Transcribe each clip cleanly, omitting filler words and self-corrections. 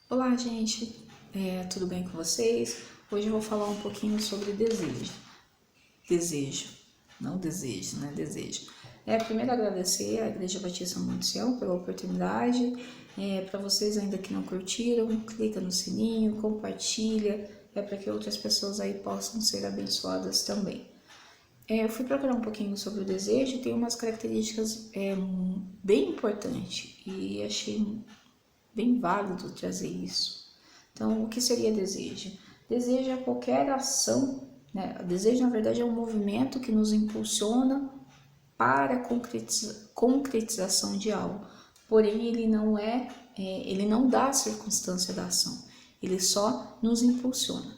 Olá, gente, tudo bem com vocês? Hoje eu vou falar um pouquinho sobre desejo. Desejo, não desejo, né? Desejo. Primeiro agradecer à Igreja Batista Monte Sião pela oportunidade. Para vocês ainda que não curtiram, clica no sininho, compartilha, para que outras pessoas aí possam ser abençoadas também. Eu fui procurar um pouquinho sobre o desejo e tem umas características bem importantes e achei bem válido trazer isso. Então, o que seria desejo? Desejo é qualquer ação, né? Desejo, na verdade, é um movimento que nos impulsiona para a concretização de algo. Porém, ele não dá a circunstância da ação, ele só nos impulsiona.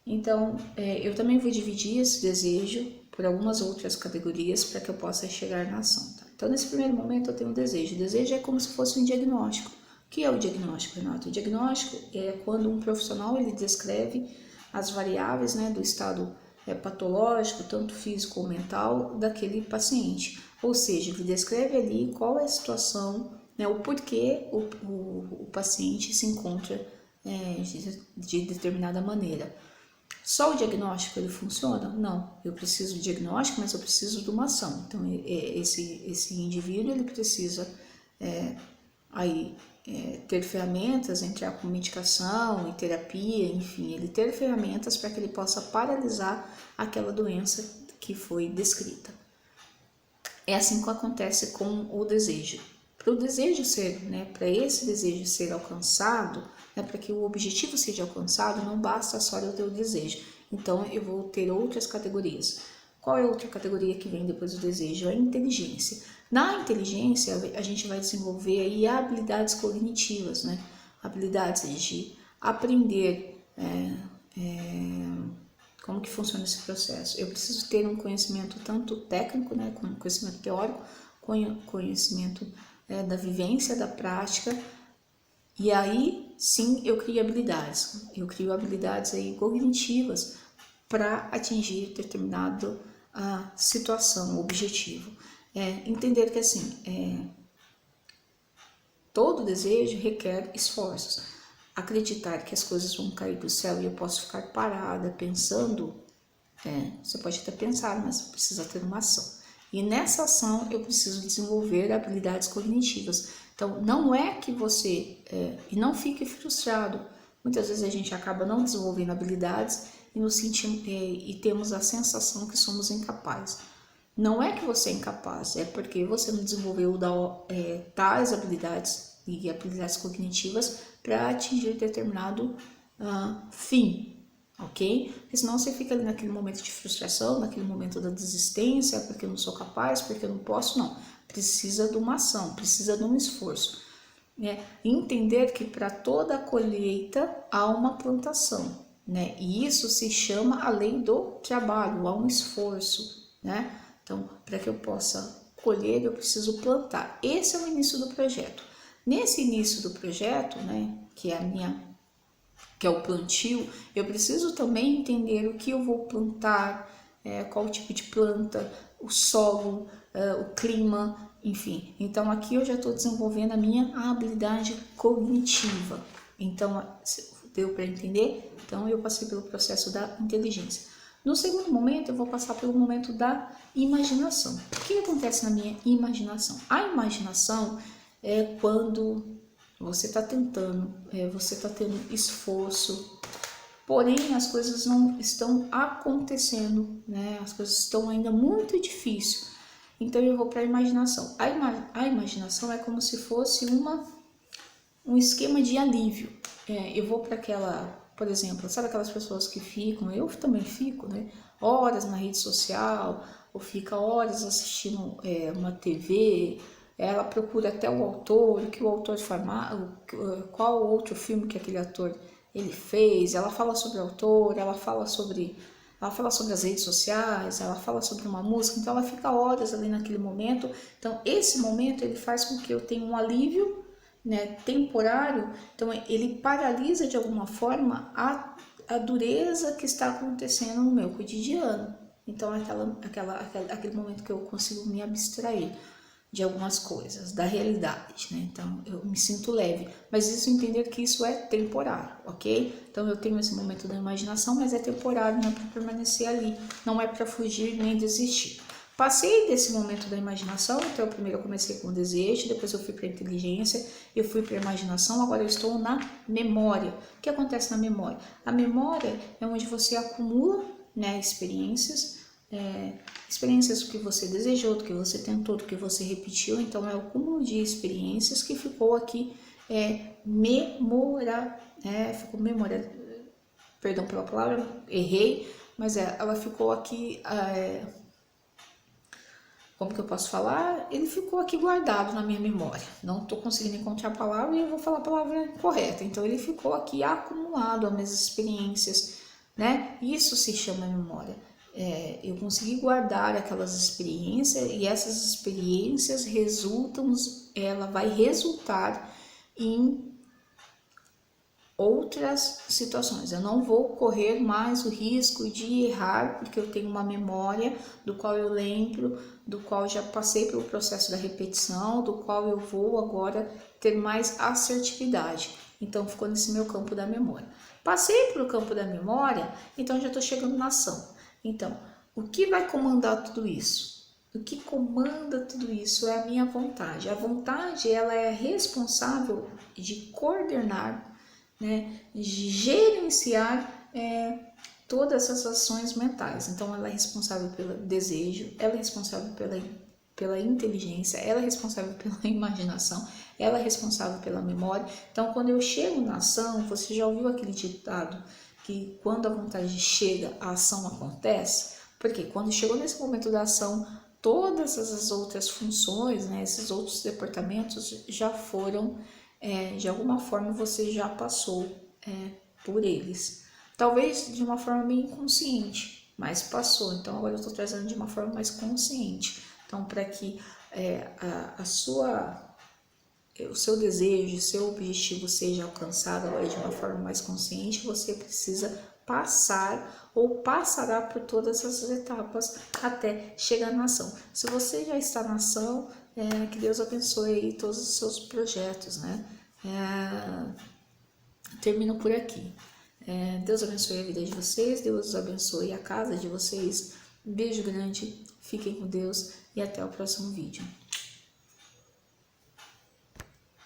Então, eu também vou dividir esse desejo por algumas outras categorias para que eu possa chegar na ação. Tá? Então, nesse primeiro momento, eu tenho um desejo. O desejo é como se fosse um diagnóstico. O que é o diagnóstico, Renato? O diagnóstico é quando um profissional ele descreve as variáveis, né, do estado patológico, tanto físico ou mental, daquele paciente. Ou seja, ele descreve ali qual é a situação, né, o porquê o paciente se encontra de determinada maneira. Só o diagnóstico ele funciona? Não, eu preciso de diagnóstico, mas eu preciso de uma ação. Então, esse indivíduo ele precisa ter ferramentas, entrar com medicação e terapia, enfim, ele ter ferramentas para que ele possa paralisar aquela doença que foi descrita. É assim que acontece com o desejo. Para o desejo ser, para esse desejo ser alcançado, para que o objetivo seja alcançado, não basta só eu ter o desejo. Então, eu vou ter outras categorias. Qual é a outra categoria que vem depois do desejo? A inteligência. Na inteligência, a gente vai desenvolver aí habilidades cognitivas, né? Habilidades de aprender como que funciona esse processo. Eu preciso ter um conhecimento tanto técnico, né, conhecimento teórico, conhecimento da vivência, da prática, e aí sim eu crio habilidades. Eu crio habilidades aí cognitivas para atingir determinada situação, objetivo. Entender que assim, todo desejo requer esforços. Acreditar que as coisas vão cair do céu e eu posso ficar parada pensando, você pode até pensar, mas precisa ter uma ação. E nessa ação eu preciso desenvolver habilidades cognitivas. Então, não é que você, e não fique frustrado. Muitas vezes a gente acaba não desenvolvendo habilidades e nos sentimos, e temos a sensação que somos incapazes. Não é que você é incapaz, é porque você não desenvolveu tais habilidades e habilidades cognitivas para atingir determinado fim, ok? Porque senão você fica ali naquele momento de frustração, naquele momento da desistência, porque eu não sou capaz, porque eu não posso, não. Precisa de uma ação, precisa de um esforço. Entender que para toda colheita há uma plantação, né? E isso se chama a lei do trabalho, há um esforço, né? Então, para que eu possa colher, eu preciso plantar. Esse é o início do projeto. Nesse início do projeto, né, que é o plantio, eu preciso também entender o que eu vou plantar, qual tipo de planta, o solo, o clima, enfim. Então aqui eu já estou desenvolvendo a minha habilidade cognitiva. Então, deu para entender? Então eu passei pelo processo da inteligência. No segundo momento, eu vou passar pelo momento da imaginação. O que acontece na minha imaginação? A imaginação é quando você está tentando, você está tendo esforço, porém as coisas não estão acontecendo, né? As coisas estão ainda muito difíceis. Então eu vou para a imaginação. A imaginação é como se fosse um esquema de alívio. Eu vou para aquela, por exemplo, sabe aquelas pessoas que ficam, eu também fico, né? Horas na rede social, ou fica horas assistindo uma TV, ela procura até o autor, o que o autor faz, qual outro filme que aquele ator ele fez, ela fala sobre o autor, ela fala sobre as redes sociais, ela fala sobre uma música, então ela fica horas ali naquele momento. Então esse momento ele faz com que eu tenha um alívio, né, temporário, então ele paralisa de alguma forma a dureza que está acontecendo no meu cotidiano. Então aquele momento que eu consigo me abstrair. de algumas coisas, da realidade, né? Então, eu me sinto leve, mas isso entender que isso é temporário, ok? Então, eu tenho esse momento da imaginação, mas é temporário, não é para permanecer ali, não é para fugir nem desistir. Passei desse momento da imaginação, então primeiro eu comecei com o desejo, depois eu fui para a inteligência, eu fui para a imaginação, agora eu estou na memória. O que acontece na memória? A memória é onde você acumula, né, experiências, experiências do que você desejou, do que você tentou, do que você repetiu, então é o cúmulo de experiências que ficou aqui ficou memorada, perdão pela palavra, errei, mas ela ficou aqui, como que eu posso falar? Ele ficou aqui guardado na minha memória, não estou conseguindo encontrar a palavra e eu vou falar a palavra correta, então ele ficou aqui acumulado, as minhas experiências, né? Isso se chama memória. Eu consegui guardar aquelas experiências e essas experiências ela vai resultar em outras situações. Eu não vou correr mais o risco de errar porque eu tenho uma memória do qual eu lembro, do qual já passei pelo processo da repetição, do qual eu vou agora ter mais assertividade. Então ficou nesse meu campo da memória. Passei pelo campo da memória, então já estou chegando na ação. Então, o que vai comandar tudo isso? O que comanda tudo isso é a minha vontade. A vontade, ela é responsável de coordenar, né, de gerenciar todas essas ações mentais. Então, ela é responsável pelo desejo, ela é responsável pela inteligência, ela é responsável pela imaginação, ela é responsável pela memória. Então, quando eu chego na ação, você já ouviu aquele ditado que quando a vontade chega, a ação acontece? Porque quando chegou nesse momento da ação, todas essas outras funções, né, esses outros departamentos já foram, de alguma forma você já passou por eles. Talvez de uma forma meio inconsciente, mas passou. Então agora eu estou trazendo de uma forma mais consciente. Então, para que o seu desejo, o seu objetivo seja alcançado agora de uma forma mais consciente, você precisa passar ou passará por todas essas etapas até chegar na ação. Se você já está na ação, que Deus abençoe aí todos os seus projetos, né? Termino por aqui. Deus abençoe a vida de vocês, Deus abençoe a casa de vocês. Um beijo grande, fiquem com Deus e até o próximo vídeo.